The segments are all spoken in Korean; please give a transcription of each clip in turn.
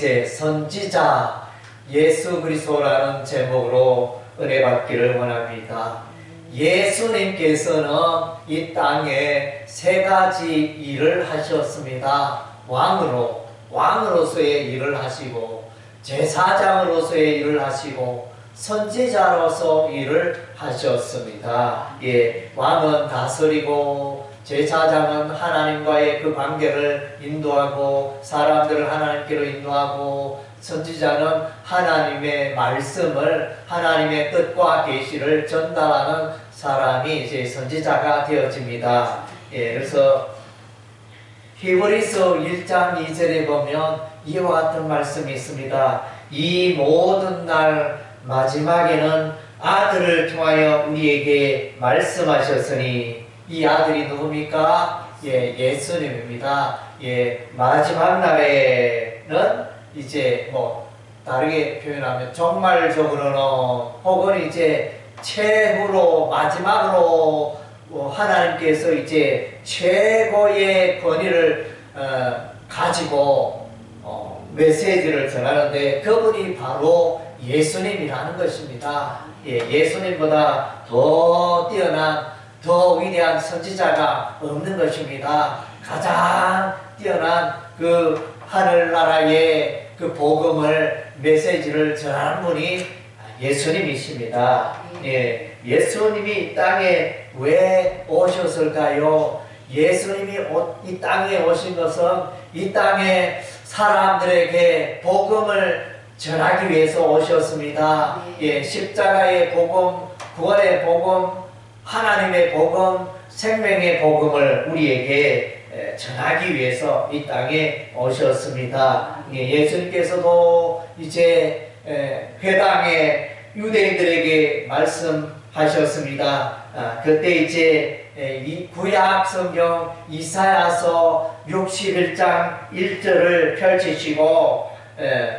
이제 선지자 예수 그리스도라는 제목으로 은혜 받기를 원합니다. 예수님께서는 이 땅에 세 가지 일을 하셨습니다. 왕으로서의 일을 하시고, 제사장으로서의 일을 하시고, 선지자로서 일을 하셨습니다. 왕은 다스리고, 제사장은 하나님과의 그 관계를 인도하고, 사람들을 하나님께로 인도하고, 선지자는 하나님의 말씀을, 하나님의 뜻과 계시를 전달하는 사람이 이제 선지자가 되어집니다. 그래서 히브리서 1장 2절에 보면 이와 같은 말씀이 있습니다. 이 모든 날 마지막에는 아들을 통하여 우리에게 말씀하셨으니, 이 아들이 누굽니까? 예수님입니다. 마지막 날에는 이제 다르게 표현하면 종말적으로는, 혹은 이제 최후로 마지막으로 하나님께서 이제 최고의 권위를 가지고 메시지를 전하는데, 그분이 바로 예수님이라는 것입니다. 예수님보다 더 뛰어난, 더 위대한 선지자가 없는 것입니다. 가장 뛰어난 그 하늘나라의 그 복음을, 메시지를 전하는 분이 예수님이십니다. 예수님이 이 땅에 왜 오셨을까요? 예수님이 이 땅에 오신 것은 이 땅에 사람들에게 복음을 전하기 위해서 오셨습니다. 십자가의 복음, 구원의 복음, 하나님의 복음, 생명의 복음을 우리에게 전하기 위해서 이 땅에 오셨습니다. 예수님께서도 이제 회당에 유대인들에게 말씀하셨습니다. 그때 이제 이 구약 성경 이사야서 61장 1절을 펼치시고,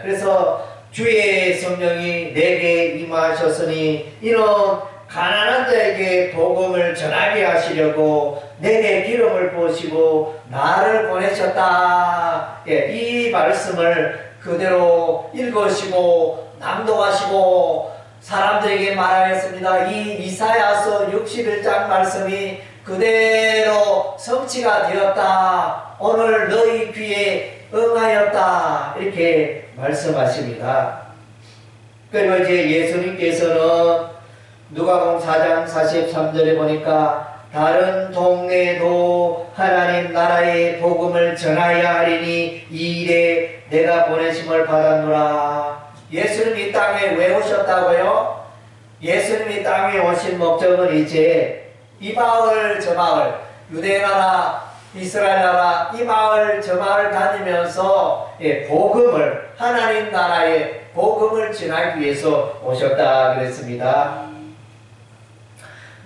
그래서 주의 성령이 내게 임하셨으니 이는 가난한 자에게 복음을 전하게 하시려고 내게 기름을 부으시고 나를 보내셨다. 이 말씀을 그대로 읽으시고 낭독하시고 사람들에게 말하였습니다. 이 이사야서 61장 말씀이 그대로 성취가 되었다. 오늘 너희 귀에 응하였다. 이렇게 말씀하십니다. 그리고 이제 예수님께서는 누가복음 4장 43절에 보니까 다른 동네도 하나님 나라의 복음을 전하여야 하리니 이 일에 내가 보내심을 받았노라. 예수님이 이 땅에 왜 오셨다고요? 예수님이 이 땅에 오신 목적은 이제 이 마을 저 마을, 유대나라, 이스라엘 나라, 이 마을 저 마을 다니면서 복음을, 하나님 나라의 복음을 전하기 위해서 오셨다 그랬습니다.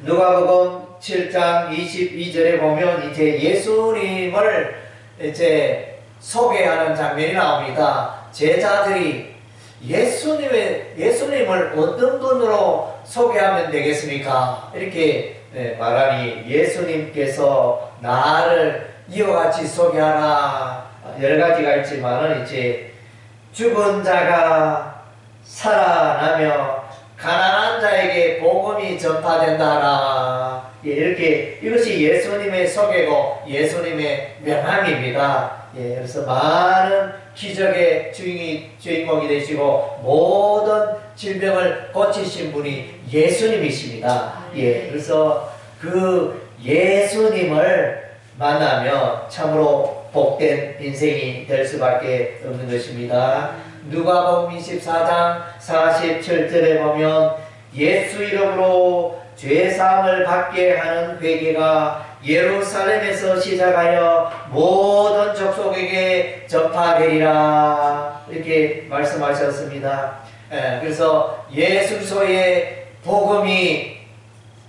누가복음 7장 22절에 보면 이제 예수님을 이제 소개하는 장면이 나옵니다. 제자들이 예수님을 어떤 분으로 소개하면 되겠습니까? 이렇게 말하니 예수님께서 나를 이와 같이 소개하라. 여러 가지가 있지만은 이제 죽은 자가 살아나며 가난한 자에게 복음이 전파된다라. 이렇게, 이것이 예수님의 소개고 예수님의 명함입니다. 그래서 많은 기적의 주인공이 되시고 모든 질병을 고치신 분이 예수님이십니다. 그래서 그 예수님을 만나면 참으로 복된 인생이 될 수밖에 없는 것입니다. 누가복음 24장 47절에 보면 예수 이름으로 죄사함을 받게 하는 회개가 예루살렘에서 시작하여 모든 족속에게 전파되리라. 이렇게 말씀하셨습니다. 그래서 예수 그리스도의 복음이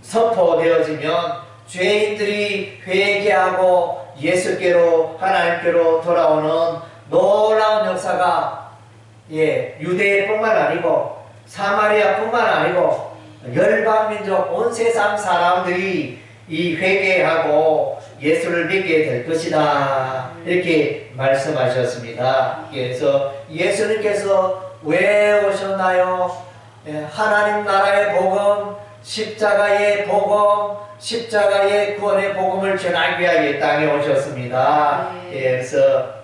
선포되어지면 죄인들이 회개하고 예수께로, 하나님께로 돌아오는 놀라운 역사가 유대뿐만 아니고 사마리아뿐만 아니고 열방민족 온 세상 사람들이 이 회개하고 예수를 믿게 될 것이다. 이렇게 말씀하셨습니다. 그래서 예수님께서 왜 오셨나요? 하나님 나라의 복음, 십자가의 복음, 십자가의 구원의 복음을 전하기 위하여 이 땅에 오셨습니다. 그래서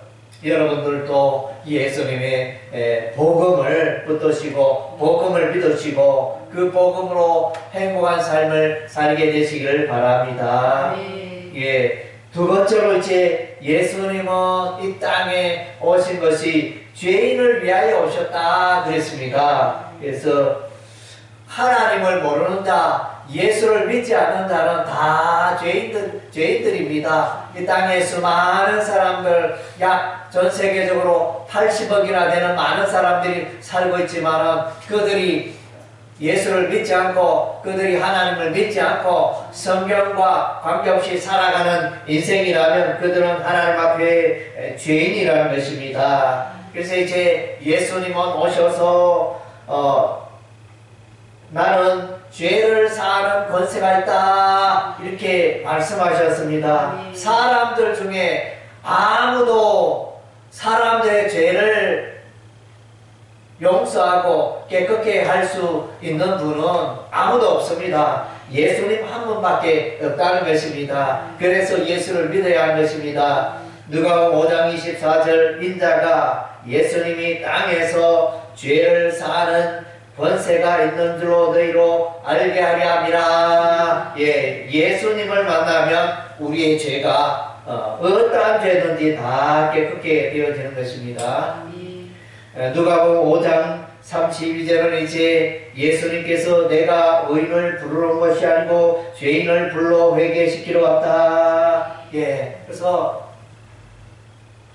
여러분들도 예수님의 복음을 붙드시고 복음을 믿으시고 그 복음으로 행복한 삶을 살게 되시기를 바랍니다. 두 번째로 이제 예수님은 이 땅에 오신 것이 죄인을 위하여 오셨다 그랬습니다. 그래서 하나님을 모르는 자, 예수를 믿지 않는 자는 다 죄인들입니다. 이 땅에 수많은 사람들, 약 전 세계적으로 80억이나 되는 많은 사람들이 살고 있지만 그들이 예수를 믿지 않고 그들이 하나님을 믿지 않고 성경과 관계없이 살아가는 인생이라면 그들은 하나님 앞에 죄인이라는 것입니다. 그래서 이제 예수님은 오셔서 나는 죄를 사하는 권세가 있다 이렇게 말씀하셨습니다. 사람들 중에 아무도 사람들의 죄를 용서하고 깨끗게 할 수 있는 분은 아무도 없습니다. 예수님 한 분밖에 없다는 것입니다. 그래서 예수를 믿어야 하는 것입니다. 누가복음 5장 24절 인자가 예수님이 땅에서 죄를 사하는 권세가 있는 줄로 너희로 알게 하려 함이라. 예수님을 만나면 우리의 죄가 어떠한 죄든지 다 깨끗게 되어지는 것입니다. 누가복음 5장 32절은 이제 예수님께서 내가 의인을 부르는 것이 아니고 죄인을 불러 회개시키러 왔다. 그래서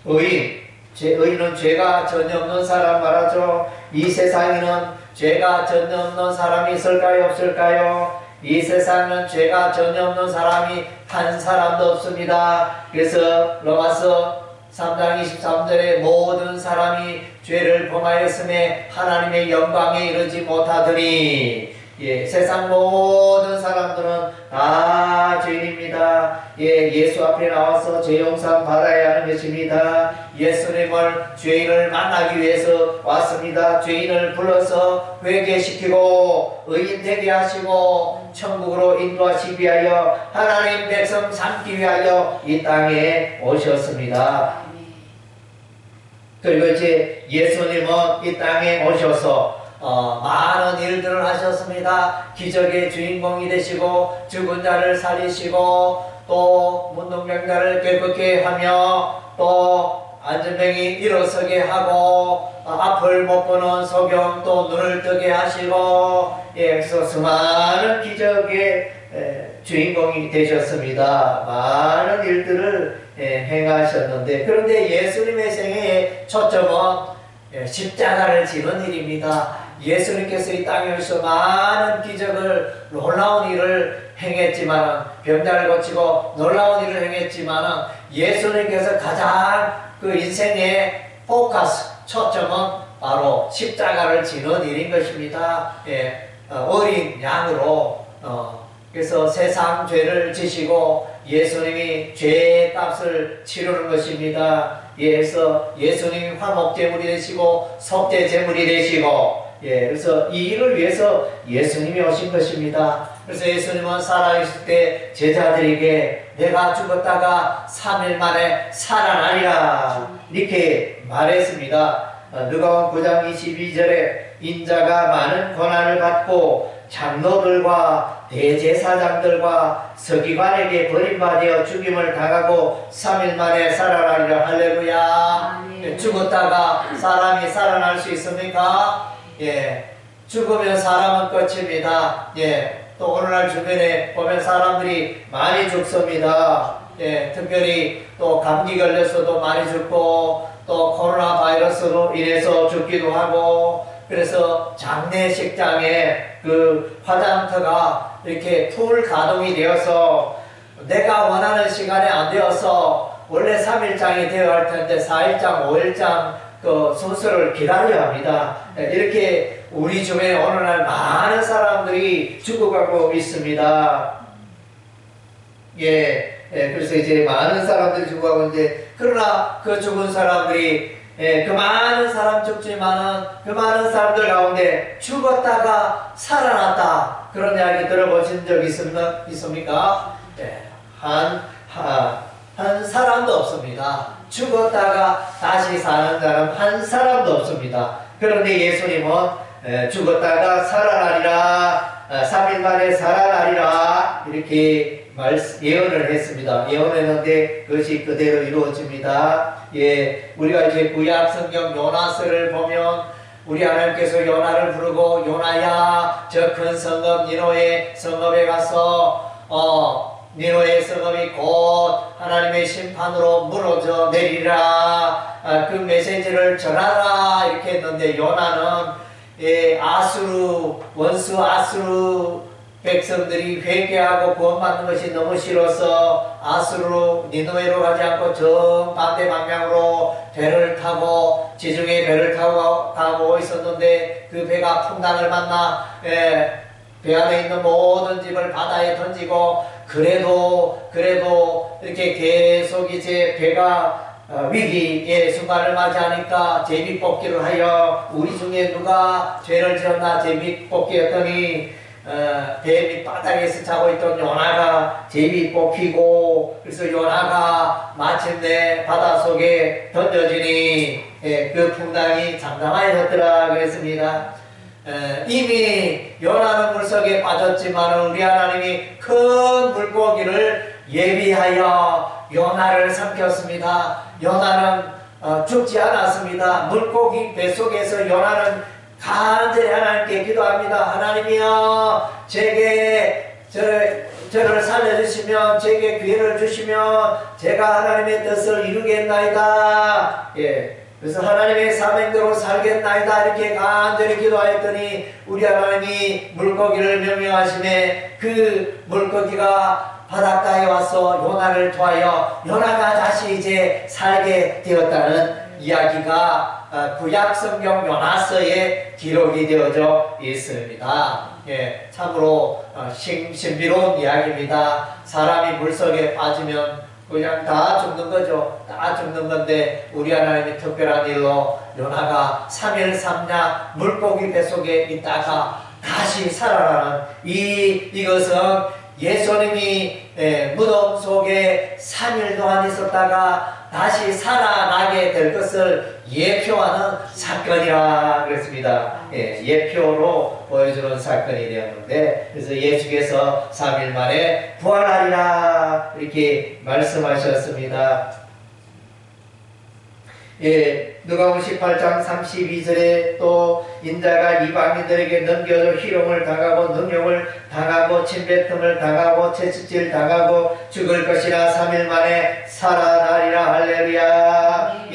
의인은 죄가 전혀 없는 사람 말하죠. 이 세상에는 죄가 전혀 없는 사람이 있을까요? 없을까요? 이 세상에는 죄가 전혀 없는 사람이 한 사람도 없습니다. 그래서 로마서 3장 23절에 모든 사람이 죄를 범하였음에 하나님의 영광에 이르지 못하더니 세상 모든 사람들은 다 죄인입니다. 예수 앞에 나와서 죄 용서 받아야 하는 것입니다. 예수님을 죄인을 만나기 위해서 왔습니다. 죄인을 불러서 회개시키고 의인 되게 하시고 천국으로 인도하시기 위하여 하나님 백성 삼기 위하여 이 땅에 오셨습니다. 그리고 이제 예수님은 이 땅에 오셔서 많은 일들을 하셨습니다. 기적의 주인공이 되시고 죽은 자를 살리시고 또 문둥병자를 깨끗게 하며 또 안전병이 일어서게 하고 앞을 못 보는 소경 또 눈을 뜨게 하시고 그래서 수많은 기적의 주인공이 되셨습니다. 많은 일들을 행하셨는데 그런데 예수님의 생애의 초점은 십자가를 지는 일입니다. 예수님께서 이 땅에 오셔서 많은 기적을 놀라운 일을 행했지만 병자를 고치고 놀라운 일을 행했지만 예수님께서 가장 그 인생의 포커스 초점은 바로 십자가를 지는 일인 것입니다. 어린 양으로 그래서 세상 죄를 지시고 예수님이 죄의 값을 치르는 것입니다. 그래서 예수님이 화목제물이 되시고 속죄제물이 되시고 그래서 이 일을 위해서 예수님이 오신 것입니다. 그래서 예수님은 살아있을 때 제자들에게 내가 죽었다가 3일 만에 살아나리라 이렇게 말했습니다. 누가복음 9장 22절에 인자가 많은 고난을 받고 장로들과 대제사장들과 서기관에게 버림받아 죽임을 당하고 3일 만에 살아나리라. 할렐루야. 죽었다가 사람이 살아날 수 있습니까? 죽으면 사람은 끝입니다. 또 오늘날 주변에 보면 사람들이 많이 죽습니다. 특별히 또 감기 걸려서도 많이 죽고 또 코로나 바이러스로 인해서 죽기도 하고 그래서 장례식장에 그 화장터가 이렇게 풀 가동이 되어서 내가 원하는 시간에 안 되어서 원래 3일장이 되어야 할 텐데 4일장, 5일장 그 순서를 기다려야 합니다. 이렇게 우리 주변에 오늘날 많은 사람들이 죽어가고 있습니다. 그래서 이제 많은 사람들이 죽어가고 있는데, 그러나 그 죽은 사람들이, 그 많은 사람 죽지만은 그 많은 사람들 가운데 죽었다가 살아났다. 그런 이야기 들어보신 적 있습니까? 한 사람도 없습니다. 죽었다가 다시 사는 사람 한 사람도 없습니다. 그런데 예수님은 죽었다가 살아나리라, 3일 만에 살아나리라, 이렇게 예언을 했습니다. 예언했는데 그것이 그대로 이루어집니다. 우리가 이제 구약 성경 요나서를 보면 우리 하나님께서 요나를 부르고, 요나야, 저 큰 성읍 니느웨 성읍에 가서 니느웨 성읍이 곧 하나님의 심판으로 무너져 내리라, 그 메시지를 전하라, 이렇게 했는데, 요나는 아수르, 원수 아수르 백성들이 회개하고 구원받는 것이 너무 싫어서 아수르, 니느웨로 가지 않고 정반대 방향으로 배를 타고, 지중해 배를 타고 가고 있었는데, 그 배가 풍랑을 만나 배 안에 있는 모든 집을 바다에 던지고, 그래도 이렇게 계속 이제 배가 위기의 순간을 맞이하니까 제비뽑기를 하여 우리 중에 누가 죄를 지었나 제비뽑기했더니 배 밑바닥에서 자고 있던 요나가 제비 뽑히고, 그래서 요나가 마침내 바닷속에 던져지니 그 풍랑이 잠잠해졌더라 그랬습니다. 이미 요나는 물속에 빠졌지만 우리 하나님이 큰 물고기를 예비하여 요나를 삼켰습니다. 요나는 죽지 않았습니다. 물고기 뱃속에서 요나는 간절히 하나님께 기도합니다. 하나님이여, 제게 저를 살려주시면, 제게 기회를 주시면 제가 하나님의 뜻을 이루겠나이다. 그래서 하나님의 사명대로 살겠나이다, 이렇게 간절히 기도하였더니 우리 하나님이 물고기를 명령하시매 그 물고기가 바닷가에 와서 요나를 도하여 요나가 다시 이제 살게 되었다는 이야기가 구약 성경 요나서에 기록이 되어져 있습니다. 참으로 신비로운 이야기입니다. 사람이 물속에 빠지면 그냥 다 죽는 거죠. 다 죽는 건데 우리 하나님이 특별한 일로 요나가 3일 3야 물고기 뱃속에 있다가 다시 살아나는 이것은 예수님이 무덤 속에 3일 동안 있었다가 다시 살아나게 될 것을 예표하는 사건이라 그랬습니다. 예표로 보여주는 사건이 되었는데, 그래서 예수께서 3일 만에 부활하리라 이렇게 말씀하셨습니다. 누가복음 18장 32절에 또 인자가 이방인들에게 넘겨져 희롱을 당하고 능욕을 당하고 침뱉음을 당하고 채찍질 당하고 죽을 것이나 3일 만에 살아나리라. 할렐루야.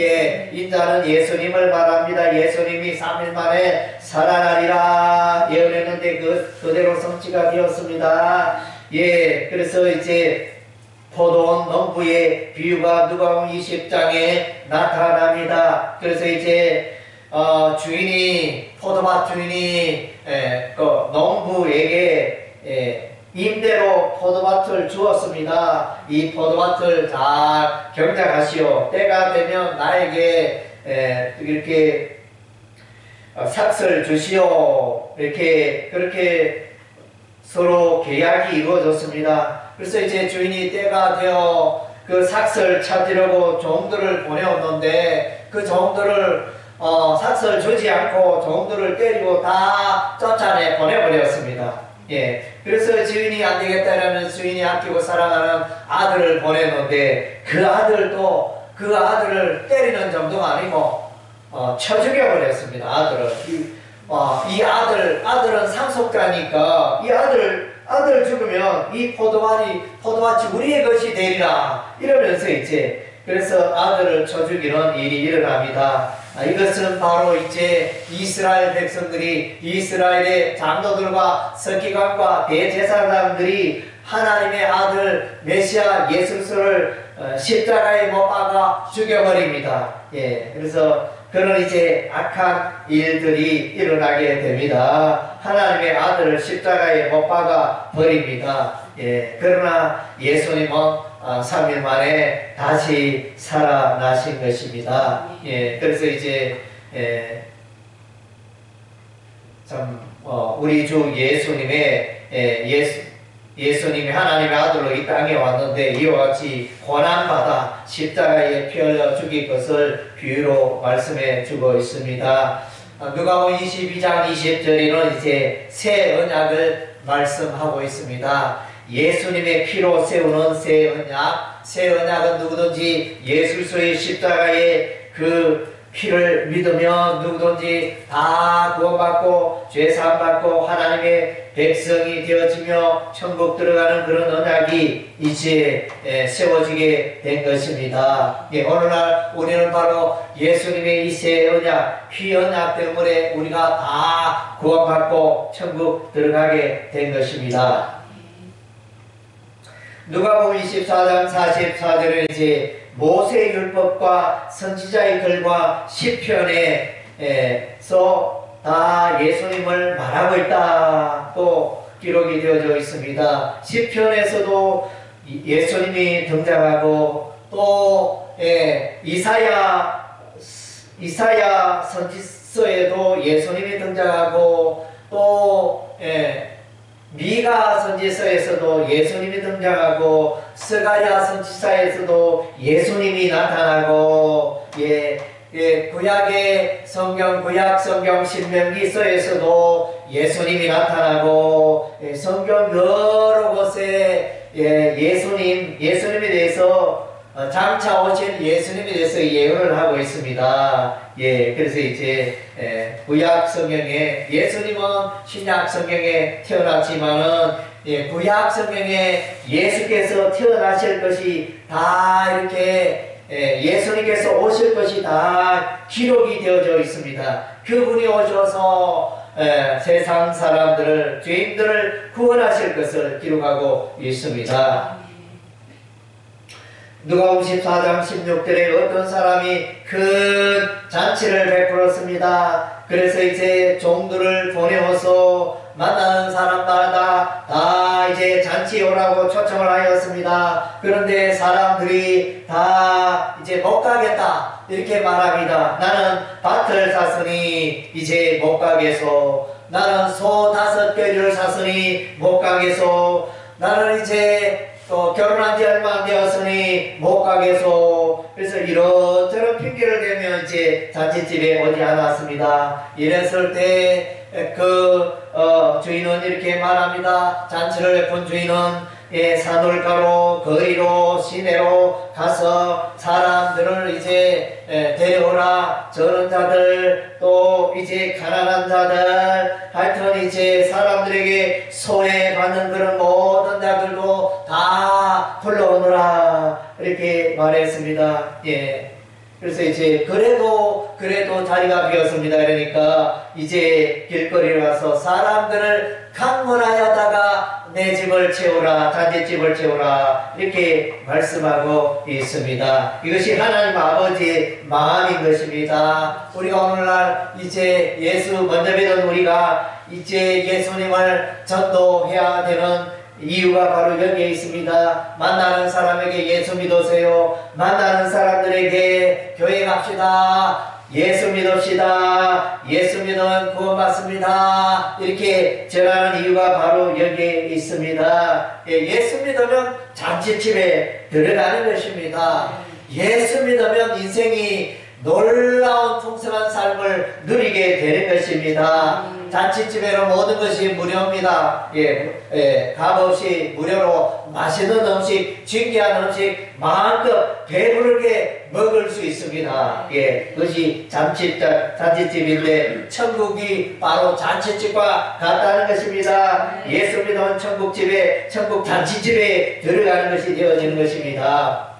인자는 예수님을 말합니다. 예수님이 3일 만에 살아나리라 예언했는데 그대로 성취가 되었습니다. 그래서 이제 포도원 농부의 비유가 누가복음 20장에 나타납니다. 그래서 이제 주인이, 포도밭 주인이 그 농부에게 임대로 포도밭을 주었습니다. 이 포도밭을 잘 경작하시오. 때가 되면 나에게 이렇게 삭슬 주시오. 그렇게 서로 계약이 이루어졌습니다. 그래서 이제 주인이 때가 되어 그 삭슬 찾으려고 종들을 보내었는데 그 종들을 삭슬 주지 않고 종들을 때리고 다 쫓아내 보내버렸습니다. 그래서 주인이 안 되겠다라는, 주인이 아끼고 사랑하는 아들을 보냈는데 그 아들도 그 아들을 때리는 정도가 아니고 쳐 죽여버렸습니다. 아들을. 이 아들은 상속자니까 이 아들 죽으면 이 포도밭이 우리의 것이 되리라 이러면서 이제 그래서 아들을 쳐 죽이는 일이 일어납니다. 이것은 바로 이제 이스라엘 백성들이, 이스라엘의 장로들과 서기관과 대제사장들이 하나님의 아들 메시아 예수를 십자가에 못 박아 죽여버립니다. 그래서 그런 이제 악한 일들이 일어나게 됩니다. 하나님의 아들을 십자가에 못 박아 버립니다. 예, 그러나 예수님은 3일 만에 다시 살아나신 것입니다. 예, 그래서 이제 우리 주 예수님이 하나님의 아들로 이 땅에 왔는데 이와 같이 고난받아 십자가에 피 흘려 죽일 것을 비유로 말씀해 주고 있습니다. 누가복음 22장 20절에는 이제 새 언약을 말씀하고 있습니다. 예수님의 피로 세우는 새 언약. 새 언약은 누구든지 예수 그리스도의 십자가의 그 피를 믿으면 누구든지 다 구원받고 죄사함받고 하나님의 백성이 되어지며 천국 들어가는 그런 언약이 이제 세워지게 된 것입니다. 예, 오늘날 우리는 바로 예수님의 이 새 언약, 피 언약 때문에 우리가 다 구원받고 천국 들어가게 된 것입니다. 누가복음 24장 44절에 이제 모세율법과 선지자의 글과 시편에서 다 예수님을 말하고 있다 또 기록이 되어져 있습니다. 시편에서도 예수님이 등장하고 또 이사야 선지서에도 예수님이 등장하고 또 미가 선지서에서도 예수님이 등장하고 스가랴 선지서에서도 예수님이 나타나고 구약의 성경, 구약 성경 신명기서에서도 예수님이 나타나고 성경 여러 곳에 예수님에 대해서 장차 오실 예수님에 대해서 예언을 하고 있습니다. 그래서 이제 구약 성경에 예수님은 신약 성경에 태어났지만은 구약 성경에 예수께서 태어나실 것이 다 이렇게 예수님께서 오실 것이 다 기록이 되어져 있습니다. 그분이 오셔서 세상 사람들을 죄인들을 구원하실 것을 기록하고 있습니다. 누가복음 14장 16절에 어떤 사람이 큰 잔치를 베풀었습니다. 그래서 이제 종들을 보내어서 만나는 사람마다 다 이제 잔치에 오라고 초청을 하였습니다. 그런데 사람들이 다 이제 못 가겠다 이렇게 말합니다. 나는 밭을 샀으니 이제 못 가겠소. 나는 소 5마리를 샀으니 못 가겠소. 나는 이제 또 결혼한 지 얼마 안 되었으니 못 가겠소. 그래서 이런저런 핑계를 대며 이제 잔치집에 오지 않았습니다. 이랬을 때 주인은 이렇게 말합니다. 잔치를 베푼 주인은 산울가로 거리로 시내로 가서 사람들을 이제 데려오라. 저런 자들 또 이제 가난한 자들 하여튼 이제 사람들에게 소외받는 그런 모든 자들도 다 불러오느라 이렇게 말했습니다. 그래서 이제 그래도 자리가 비었습니다. 그러니까 이제 길거리에 와서 사람들을 강문하여다가 내 집을 채우라, 잔치집을 채우라 이렇게 말씀하고 있습니다. 이것이 하나님 아버지의 마음인 것입니다. 우리가 오늘날 이제 예수 먼저 믿은 우리가 이제 예수님을 전도해야 되는 이유가 바로 여기에 있습니다. 만나는 사람에게 예수 믿으세요. 만나는 사람들에게 교회 갑시다. 예수 믿읍시다. 예수 믿으면 구원받습니다. 이렇게 전하는 이유가 바로 여기에 있습니다. 예수 믿으면 잔치집에 들어가는 것입니다. 예수 믿으면 인생이 놀라운 풍성한 삶을 누리게 되는 것입니다. 잔치집에는 모든 것이 무료입니다. 값없이 무료로 맛있는 음식, 진귀한 음식 마음껏 배부르게 먹을 수 있습니다. 그것이 잔치집인데 천국이 바로 잔치집과 같다는 것입니다. 예수 믿으면 천국집에, 천국 잔치집에 들어가는 것이 되어지는 것입니다.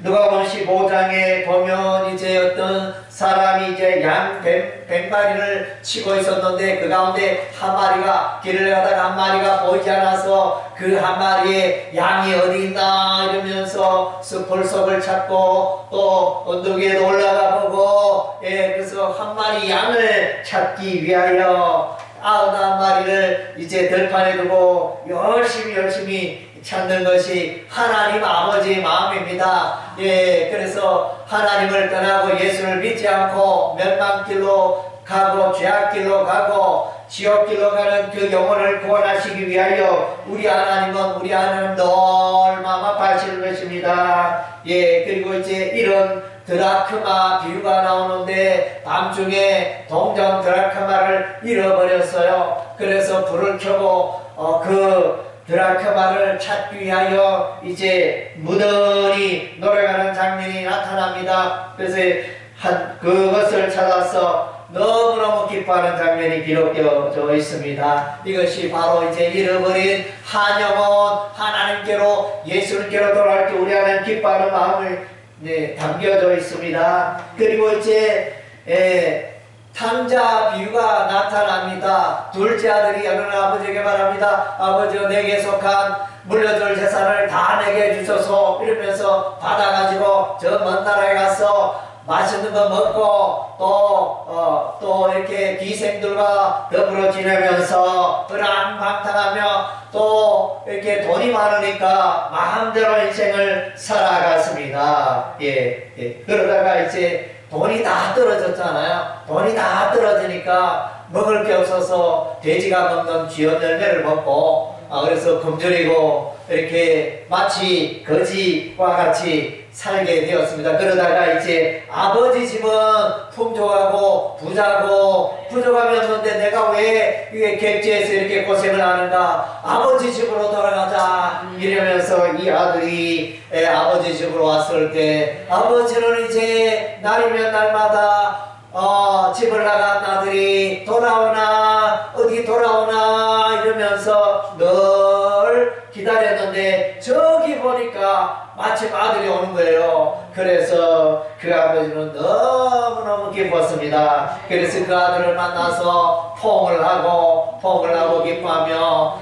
누가복음 15장에 보면 이제 어떤 사람이 이제 양 100마리를 치고 있었는데 그 가운데 한 마리가 길을 가다가 한 마리가 보이지 않아서 그 한 마리의 양이 어디 있나 이러면서 숲을 속을 찾고 또 언덕 위에도 올라가 보고 그래서 한 마리 양을 찾기 위하여 99마리를 이제 들판에 두고 열심히 찾는 것이 하나님 아버지의 마음입니다. 그래서 하나님을 떠나고 예수를 믿지 않고 멸망길로 가고 죄악길로 가고 지옥길로 가는 그 영혼을 구원하시기 위하여 우리 하나님도 얼마나 아파하시는 것입니다. 그리고 이제 이런 드라크마 비유가 나오는데 밤중에 동전 드라크마를 잃어버렸어요. 그래서 불을 켜고 그 드라크마를 찾기 위하여 이제 무던히 노래하는 장면이 나타납니다. 그래서 그것을 찾아서 너무너무 기뻐하는 장면이 기록되어 있습니다. 이것이 바로 이제 잃어버린 한 영혼 하나님께로 예수님께로 돌아올 때 우리 안에 기뻐하는 마음을 담겨져 있습니다. 그리고 이제 탕자 비유가 나타납니다. 둘째 아들이 어느 아버지에게 말합니다. 아버지여 내게 속한 물려줄 재산을 다 내게 주소서 이러면서 받아가지고 저 먼 나라에 가서 맛있는 거 먹고 또 이렇게 기생들과 더불어 지내면서 불안방탕하며 또 이렇게 돈이 많으니까 마음대로 인생을 살아갔습니다. 그러다가 이제 돈이 다 떨어졌잖아요. 돈이 다 떨어지니까 먹을 게 없어서 돼지가 먹는 쥐어 열매를 먹고 그래서 굶주리고 이렇게 마치 거지와 같이 살게 되었습니다. 그러다가 이제 아버지 집은 풍족하고 부족함이 없는데 내가 왜 이게 객지에서 이렇게 고생을 하는가? 아버지 집으로 돌아가자 이러면서 이 아들이 아버지 집으로 왔을 때 아버지는 이제 날이면 날마다 집을 나간 아들이 돌아오나 어디 돌아오나 이러면서 늘 기다렸는데 저기 보니까 마침 아들이 오는 거예요. 그래서 그 아버지는 너무너무 기뻤습니다. 그래서 그 아들을 만나서 포옹을 하고 기뻐하며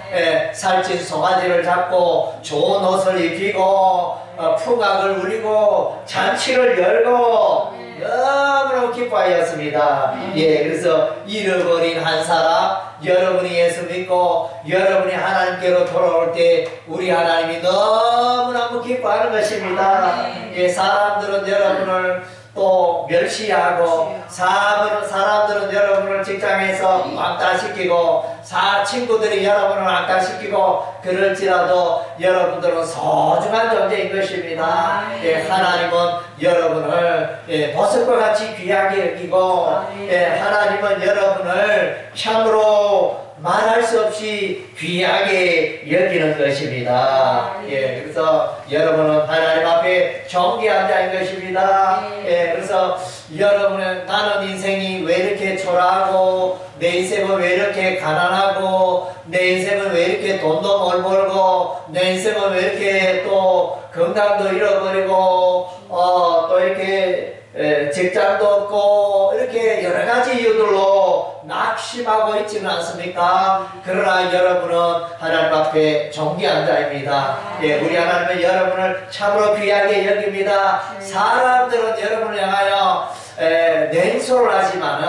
살찐 송아지를 잡고 좋은 옷을 입히고 풍악을 울리고 잔치를 열고 너무너무 기뻐하였습니다. 그래서 잃어버린 한 사람 여러분이 예수 믿고 여러분이 하나님께로 돌아올 때 우리 하나님이 너무너무 기뻐하는 것입니다. 사람들은 여러분을 또 멸시하고 사람들은 여러분을 직장에서 왕따시키고 친구들이 여러분을 왕따시키고 그럴지라도 여러분들은 소중한 존재인 것입니다. 하나님은 여러분을 보석과 같이 귀하게 여기고 하나님은 여러분을 참으로 말할 수 없이 귀하게 여기는 것입니다. 그래서 여러분은 하나님 앞에 정귀한 자인 것입니다. 그래서 여러분은 나는 인생이 왜 이렇게 초라하고 내 인생은 왜 이렇게 가난하고 내 인생은 왜 이렇게 돈도 못 벌고 내 인생은 왜 이렇게 또 건강도 잃어버리고 또 이렇게 직장도 없고 이렇게 여러 가지 이유들로 낙심하고 있지는 않습니까? 그러나 여러분은 하나님 앞에 존귀한 자입니다. 우리 하나님은 여러분을 참으로 귀하게 여깁니다. 사람들은 여러분을 향하여 냉소를 하지만은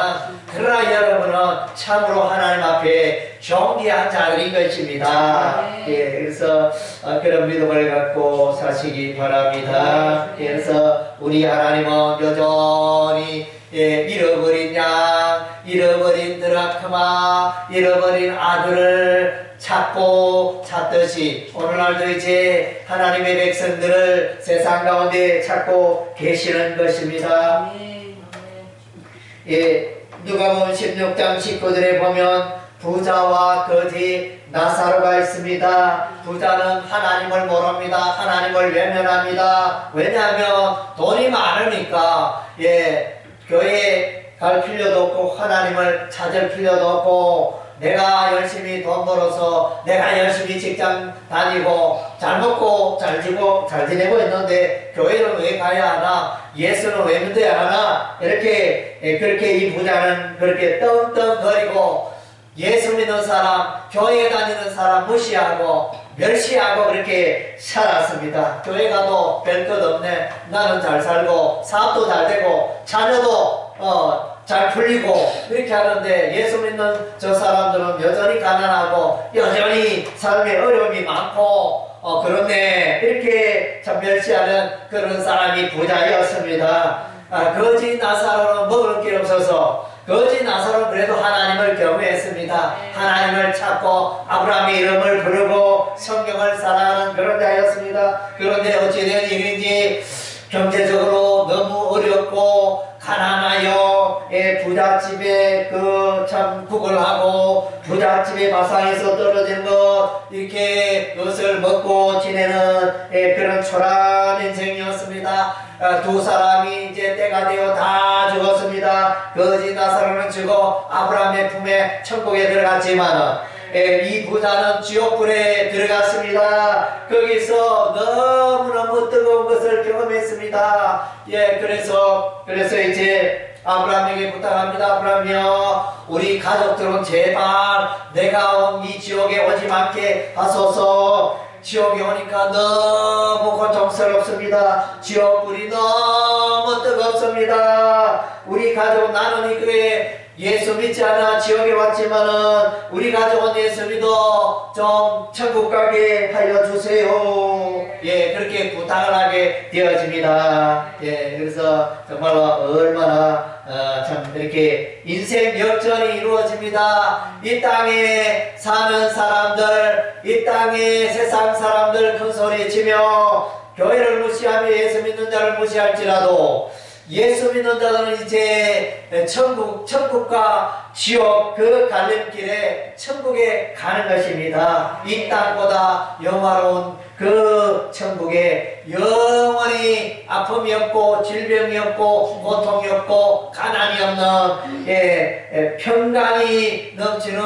그러나 여러분은 참으로 하나님 앞에 존귀한 자들인 것입니다. 그래서 그런 믿음을 갖고 사시기 바랍니다. 그래서 우리 하나님은 여전히 잃어버린 양, 잃어버린 드라크마, 잃어버린 아들을 찾듯이 오늘날도 이제 하나님의 백성들을 세상 가운데 찾고 계시는 것입니다. 누가복음 16장 19절에 보면 부자와 거지 나사로가 있습니다. 부자는 하나님을 모릅니다. 하나님을 외면합니다. 왜냐하면 돈이 많으니까 교회에 갈 필요도 없고 하나님을 찾을 필요도 없고 내가 열심히 돈 벌어서 내가 열심히 직장 다니고 잘 먹고 잘 지고 잘 지내고 있는데 교회는 왜 가야 하나? 예수는 왜 믿어야 하나? 이렇게 그렇게 이 부자는 그렇게 떵떵거리고 예수 믿는 사람, 교회 다니는 사람 무시하고 멸시하고 그렇게 살았습니다. 교회 가도 별 것 없네. 나는 잘 살고 사업도 잘 되고 자녀도 잘 풀리고 그렇게 하는데 예수 믿는 저 사람들은 여전히 가난하고 여전히 삶에 어려움이 많고 그렇네. 이렇게 참 멸시하는 그런 사람이 부자였습니다. 거지 나사로는 먹을 게 없어서 거지 나사로는 그래도 하나님을 경외했습니다. 하나님을 찾고 아브라함의 이름을 부르고 성경을 사랑하는 그런 자였습니다. 그런데 어찌된 일인지 경제적으로 너무 어렵고 가난하여 부잣집에 참 구걸하고 부잣집의 마상에서 떨어진 것 이렇게 그것을 먹고 지내는 그런 초라한 인생이었습니다. 두 사람이 이제 때가 되어 다 죽었습니다. 거지 나사로는 죽어 아브라함의 품에 천국에 들어갔지만 이 부자는 지옥불에 들어갔습니다. 거기서 너무너무 뜨거운 것을 경험했습니다. 그래서 이제 아브라함에게 부탁합니다. 아브라함이여, 우리 가족들은 제발 내가 온 이 지옥에 오지 않게 하소서. 지옥에 오니까 너무 고통스럽습니다. 지옥불이 너무 뜨겁습니다. 우리 가족 나는 그래 예수 믿지 않아 지옥에 왔지만은 우리 가족은 예수 믿어 좀 천국 가게 하여 주세요. 그렇게 부탁을 하게 되어집니다. 그래서 정말로 얼마나 참 이렇게 인생 역전이 이루어집니다. 이 땅에 사는 사람들, 이 땅에 세상 사람들 큰 소리 치며 교회를 무시하며 예수 믿는 자를 무시할지라도 예수 믿는 자들은 이제 천국과 지옥 그 갈림길에 천국에 가는 것입니다. 이 땅보다 영화로운 그 천국에 영원히 아픔이 없고 질병이 없고 고통이 없고 가난이 없는 평강이 넘치는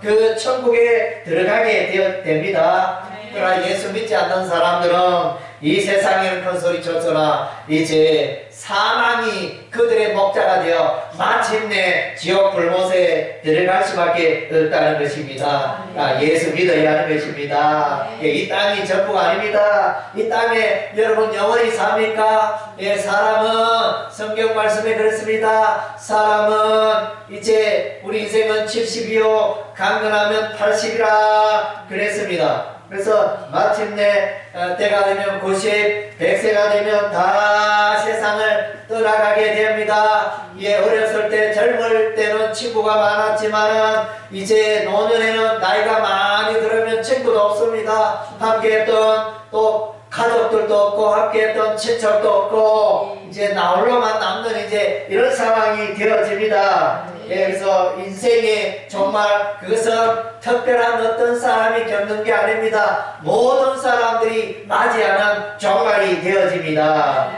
그 천국에 들어가게 됩니다. 그러나 예수 믿지 않는 사람들은 이 세상에는 큰 소리 쳤으나 이제 사망이 그들의 목자가 되어 마침내 지옥 불못에 들어갈 수밖에 없다는 것입니다. 예수 믿어야 하는 것입니다. 이 땅이 전부가 아닙니다. 이 땅에 여러분 영원히 삽니까? 사람은 성경 말씀에 그렇습니다. 사람은 이제 우리 인생은 70이요 강건하면 80이라 그랬습니다. 그래서 마침내 때가 되면 90, 100세가 되면 다 세상을 떠나가게 됩니다. 어렸을 때 젊을 때는 친구가 많았지만 이제 노년에는 나이가 많이 들으면 친구도 없습니다. 함께했던 또 가족들도 없고 함께했던 친척도 없고 이제 나 홀로만 남는 이제 이런 상황이 되어집니다. 그래서 인생에 정말 그것은 특별한 어떤 사람이 겪는 게 아닙니다. 모든 사람들이 맞이하는 종말이 되어집니다.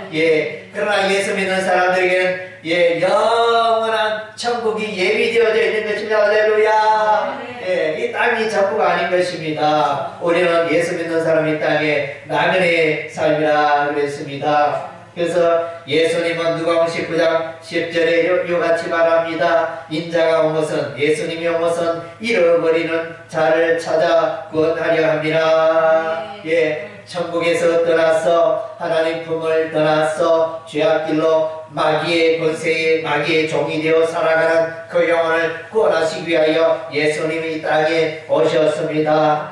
그러나 예수 믿는 사람들에게는 영원한 천국이 예비되어져 있는 것입니다. 할렐루야. 이 땅이 전부가 아닌 것입니다. 우리는 예수 믿는 사람이 이 땅에 나그네의 삶이라 그랬습니다. 그래서 예수님은 누가복음 19장 10절에 이같이 말합니다. 인자가 온 것은 예수님이 온 것은 잃어버리는 자를 찾아 구원하려 함이라. 천국에서 떠나서 하나님 품을 떠나서 죄악길로 마귀의 권세에 마귀의 종이 되어 살아가는 그 영혼을 구원하시기 위하여 예수님이 이 땅에 오셨습니다.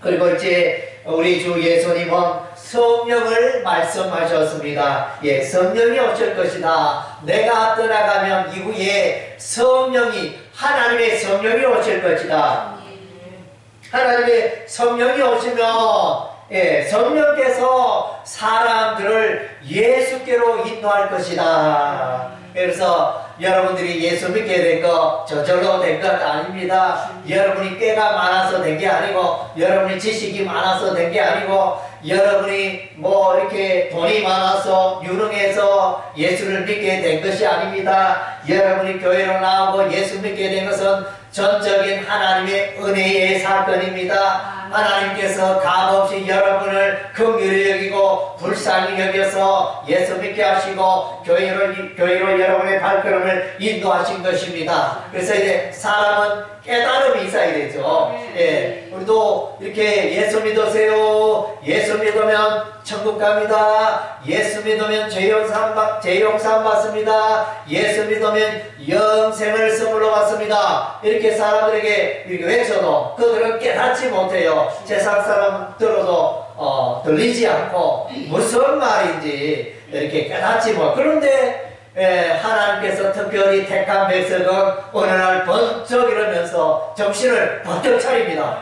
그리고 이제 우리 주 예수님은 성령을 말씀하셨습니다. 성령이 오실 것이다. 내가 떠나가면 이후에 하나님의 성령이 오실 것이다. 하나님의 성령이 오시면 성령께서 사람들을 예수께로 인도할 것이다. 그래서 여러분들이 예수 믿게 된 거 저절로 된 것 아닙니다. 여러분이 꾀가 많아서 된 게 아니고 여러분이 지식이 많아서 된 게 아니고 여러분이 뭐 이렇게 돈이 많아서 유능해서 예수를 믿게 된 것이 아닙니다. 여러분이 교회로 나오고 예수 믿게 된 것은 전적인 하나님의 은혜의 사건입니다. 하나님께서 값없이 여러분을 긍휼히 여기고 불쌍히 여겨서 예수 믿게 하시고 교회로 여러분의 발걸음을 인도하신 것입니다. 그래서 이제 사람은 깨달음이 있어야 되죠. 예, 우리도 이렇게 예수 믿으세요. 예수 믿으면 천국 갑니다. 예수 믿으면 죄용산 받습니다. 예수 믿으면 영생을 선물로 받습니다. 이렇게 사람들에게 이렇게 외쳐도 그들은 깨닫지 못해요. 세상 사람 들어도 들리지 않고 무슨 말인지 이렇게 깨닫지 못. 그런데 하나님께서 특별히 택한 백성은 어느 날 번쩍 일어나면서 정신을 번쩍 차립니다.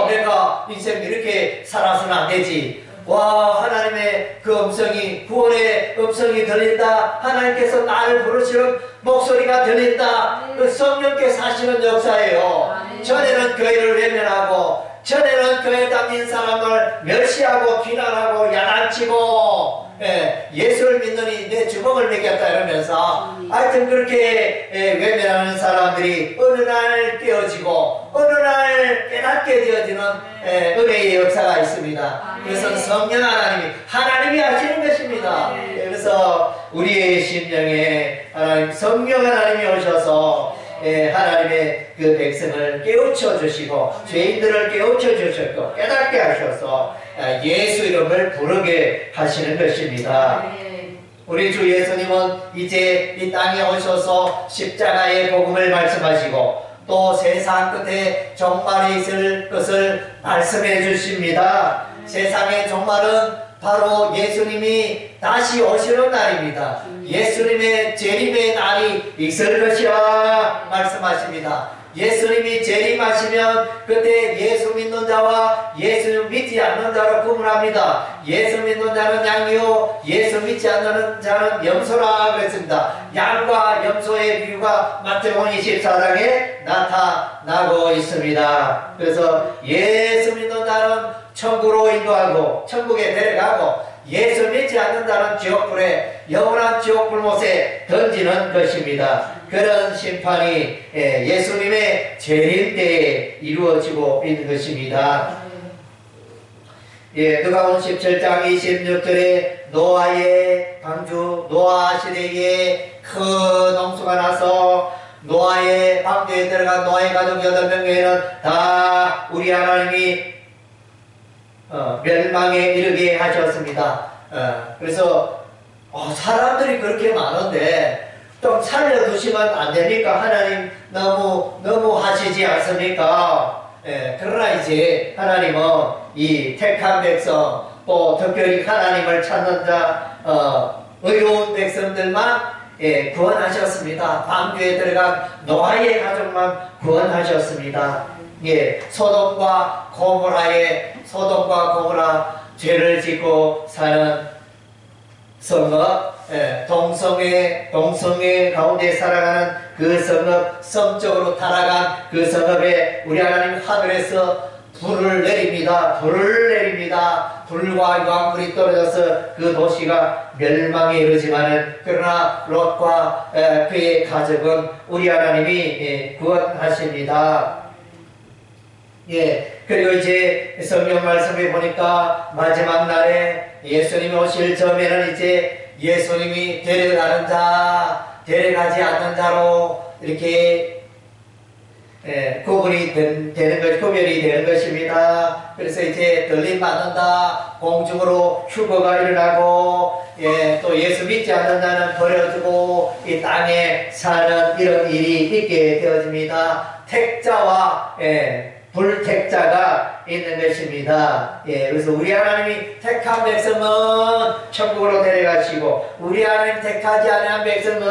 내가 인생 이렇게 살아서는 안 되지. 와, 하나님의 그 음성이, 구원의 음성이 들린다. 하나님께서 나를 부르시는 목소리가 들린다. 그 성령께서 하시는 역사예요. 전에는 교회를 외면하고, 전에는 교회 다닌 사람을 멸시하고 비난하고 야단치고 예수를 믿느니 내 주먹을 먹였다 이러면서 하여튼 그렇게 외면하는 사람들이 어느 날 깨어지고 어느 날 깨닫게 되어지는 은혜의 역사가 있습니다. 그래서 성령 하나님이 하시는 것입니다. 그래서 우리의 심령에 성령 하나님이 오셔서 하나님의 그 백성을 깨우쳐 주시고 죄인들을 깨우쳐 주셨고 깨닫게 하셔서 예수 이름을 부르게 하시는 것입니다. 우리 주 예수님은 이제 이 땅에 오셔서 십자가의 복음을 말씀하시고 또 세상 끝에 종말이 있을 것을 말씀해 주십니다. 세상의 종말은 바로 예수님이 다시 오시는 날입니다. 예수님의 재림의 날이 있을 것이라 말씀하십니다. 예수님이 재림하시면 그때 예수 믿는 자와 예수 믿지 않는 자로 구분합니다. 예수 믿는 자는 양이요 예수 믿지 않는 자는 염소라 그랬습니다. 양과 염소의 비유가 마태복음 24장에 나타나고 있습니다. 그래서 예수 믿는 자는 천국으로 인도하고 천국에 데려가고 예수 믿지 않는 자는 지옥불에 영원한 지옥 불못에 던지는 것입니다. 그런 심판이 예수님의 재림 때에 이루어지고 있는 것입니다. 누가복음 17장 26절에 노아의 방주 노아 시대에 큰 홍수가 나서 노아의 방주에 들어간 노아의 가족 8명에는 다 우리 하나님이 멸망에 이르게 하셨습니다. 그래서 사람들이 그렇게 많은데 좀 살려두시면 안 됩니까? 하나님 너무 하시지 않습니까? 그러나 이제 하나님은 이 택한 백성 또 특별히 하나님을 찾는 자 의로운 백성들만 구원하셨습니다. 방주에 들어간 노아의 가족만 구원하셨습니다. 소돔과 고모라 죄를 짓고 사는 성읍, 동성애 가운데 살아가는 그 성읍, 성적으로 타락한 그 성읍에 우리 하나님 하늘에서 불을 내립니다. 불과 유황불이 떨어져서 그 도시가 멸망에 이르지만은 그러나 롯과 그의 가족은 우리 하나님이 구원하십니다. 그리고 이제 성경 말씀에 보니까 마지막 날에 예수님이 오실 점에는 이제 예수님이 데려가는 자, 데려가지 않는 자로 이렇게 구별이 되는 것입니다. 그래서 이제 들림 받는다, 공중으로 휴거가 일어나고, 또 예수 믿지 않는 자는 버려지고 이 땅에 사는 이런 일이 있게 되어집니다. 택자와 불택자가 있는 것입니다. 그래서 우리 하나님이 택한 백성은 천국으로 데려가시고 우리 하나님 택하지 않은 백성은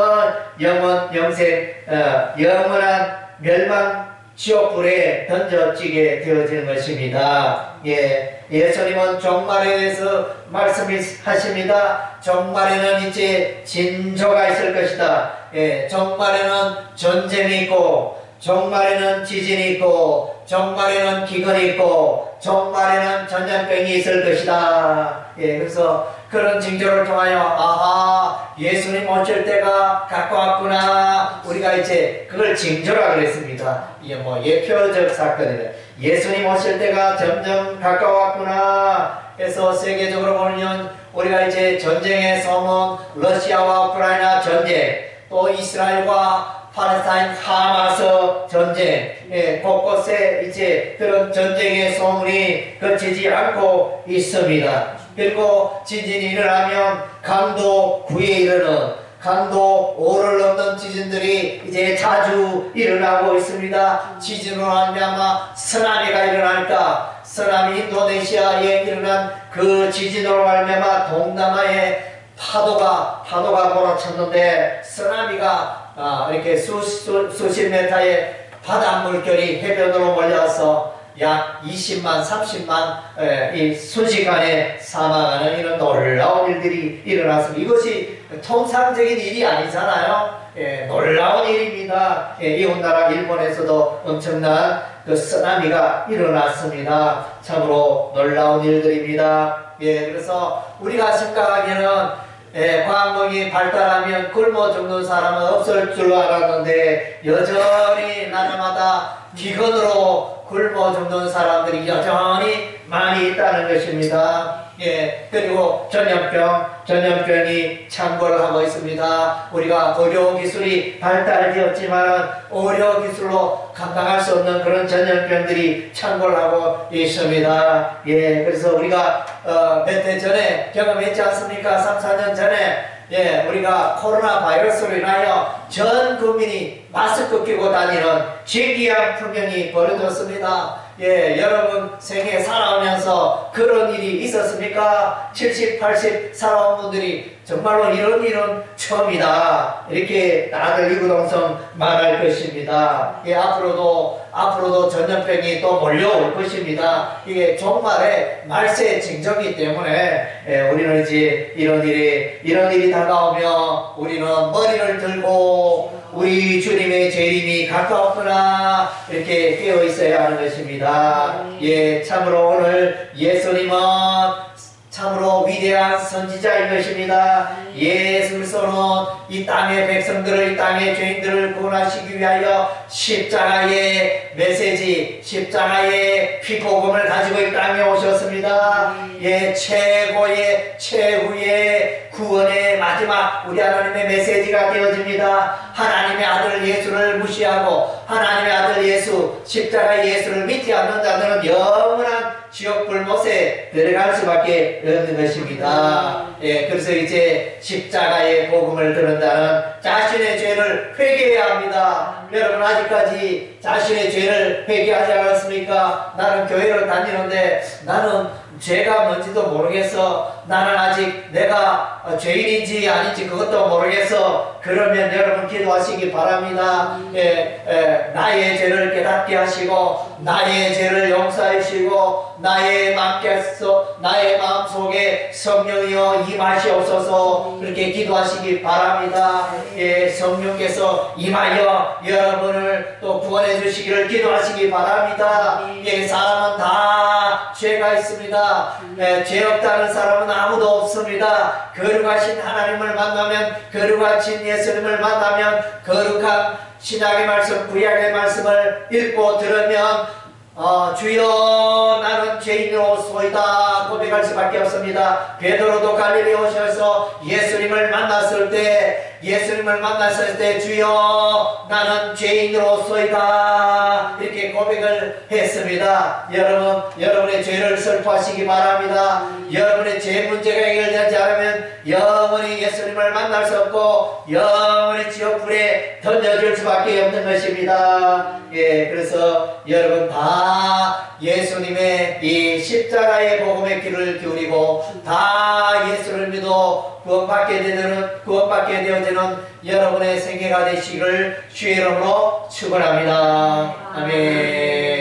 영원한 멸망 지옥불에 던져지게 되어지는 것입니다. 예수님은 종말에 대해서 말씀하십니다. 종말에는 이제 진조가 있을 것이다. 종말에는 전쟁이 있고 종말에는 지진이 있고 종말에는 기근이 있고 종말에는 전염병이 있을 것이다. 그래서 그런 징조를 통하여 예수님 오실 때가 가까웠구나. 우리가 우리가 이제 그걸 징조라 그랬습니다. 이게 뭐 예표적 사건이래. 예수님 오실 때가 점점 가까웠구나 해서 세계적으로 보면 우리가 이제 전쟁의 소문, 러시아와 우크라이나 전쟁, 또 이스라엘과 팔레스타인 하마스 전쟁, 곳곳에 이제 그런 전쟁의 소문이 그치지 않고 있습니다. 그리고 지진이 일어나면 강도 9에 이르는 강도 5를 넘는 지진들이 이제 자주 일어나고 있습니다. 지진으로 말미암아 쓰나미가 일어날까? 쓰나미 인도네시아에 일어난 그 지진으로 말미암아 동남아에 파도가 몰아쳤는데 쓰나미가 이렇게 수십 메타의 바닷물결이 해변으로 몰려와서 약 20만, 30만 이 순식간에 사망하는 이런 놀라운 일들이 일어났습니다. 이것이 통상적인 일이 아니잖아요. 놀라운 일입니다. 이웃나라 일본에서도 엄청난 그 쓰나미가 일어났습니다. 참으로 놀라운 일들입니다. 그래서 우리가 생각하기에는 과학력이 발달하면 굶어 죽는 사람은 없을 줄 알았는데 여전히 나라마다 기근으로 굶어 죽는 사람들이 여전히 많이 있다는 것입니다. 그리고 전염병이 창궐을 하고 있습니다. 우리가 의료기술이 발달되었지만 의료기술로 감당할 수 없는 그런 전염병들이 창궐하고 있습니다. 그래서 우리가 몇 해 전에 경험했지 않습니까? 3, 4년 전에 우리가 코로나 바이러스로 인하여 전 국민이 마스크 끼고 다니는 신기한 풍경이 벌어졌습니다. 여러분 생에 살아오면서 그런 일이 있었습니까? 70, 80 살아온 분들이 정말로 이런 일은 처음이다. 이렇게 다들 이구동성 말할 것입니다. 앞으로도 전염병이 또 몰려올 것입니다. 이게 종말의 말세의 징조이기 때문에 우리는 이제 이런 일이 다가오며 우리는 머리를 들고 우리 주님의 재림이 가까웠구나 이렇게 깨어 있어야 하는 것입니다. 참으로 오늘 예수님은 참으로 위대한 선지자인 것입니다. 예수 그리스도는 이 땅의 백성들을, 이 땅의 죄인들을 구원하시기 위하여 십자가의 메시지, 십자가의 피복음을 가지고 이 땅에 오셨습니다. 최후의 구원의 마지막 우리 하나님의 메시지가 되어집니다. 하나님의 아들 예수를 무시하고 하나님의 아들 예수, 십자가의 예수를 믿지 않는 자들은 영원한 지옥 불못에 들어갈 수밖에 없는 것입니다. 그래서 이제 십자가의 복음을 들은다는 자신의 죄를 회개해야 합니다. 여러분 아직까지 자신의 죄를 회개하지 않았습니까? 나는 교회를 다니는데 나는 죄가 뭔지도 모르겠어. 나는 아직 내가 죄인인지 아닌지 그것도 모르겠어. 그러면 여러분 기도하시기 바랍니다. 나의 죄를 깨닫게 하시고 나의 죄를 용서하시고 나의 마음속에 성령이여 임하시옵소서 그렇게 기도하시기 바랍니다. 성령께서 임하여 여러분을 또 구원해 주시기를 기도하시기 바랍니다. 사람은 다 죄가 있습니다. 죄 없다는 사람은 아무도 없습니다. 거룩하신 하나님을 만나면, 거룩하신 예수님을 만나면, 거룩한 신약의 말씀, 구약의 말씀을 읽고 들으면 주여 나는 죄인으로소이다 고백할 수밖에 없습니다. 베드로도 갈릴리에 오셔서 예수님을 만났을 때 주여 나는 죄인으로소이다 이렇게 고백을 했습니다. 여러분의 죄를 슬퍼하시기 바랍니다. 여러분의 죄 문제가 해결되지 않으면 영원히 예수님을 만날 수 없고 영원히 지옥불에 던져질 수밖에 없는 것입니다. 그래서 여러분 다 예수님의 이 십자가의 복음의 귀를 기울이고 다 예수를 믿어 구원받게 되어지는 여러분의 생애가 되시기를 주의 이름으로 축원합니다. 아멘.